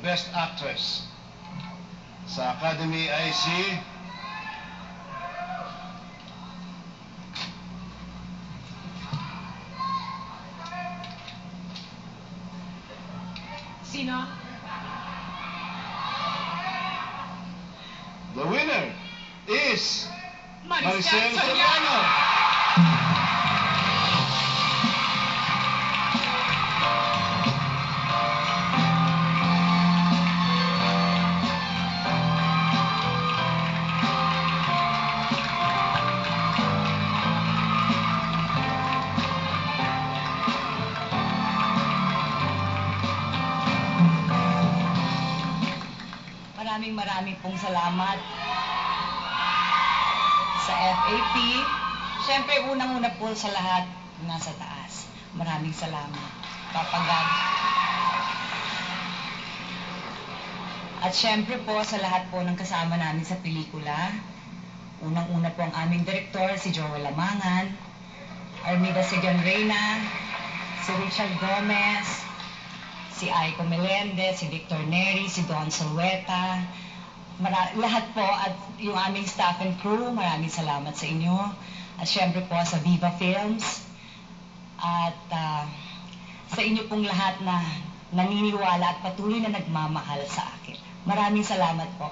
Best Actress. Sa Academy ay si Sino? The winner is Maricel Soriano. Soriano. Maraming pong salamat sa FAP. Siyempre, unang-una po sa lahat, nasa taas. Maraming salamat. Papagad. At siyempre po, sa lahat po ng kasama namin sa pelikula, unang-una po ang aming direktor, si Joel Lamangan, Armida Siganreina, si Richard Gomez, si Aiko Melendez, si Victor Neri, si Don Solweta, lahat po at yung aming staff and crew, maraming salamat sa inyo. At syempre po sa Viva Films at sa inyo pong lahat na naniniwala at patuloy na nagmamahal sa akin. Maraming salamat po.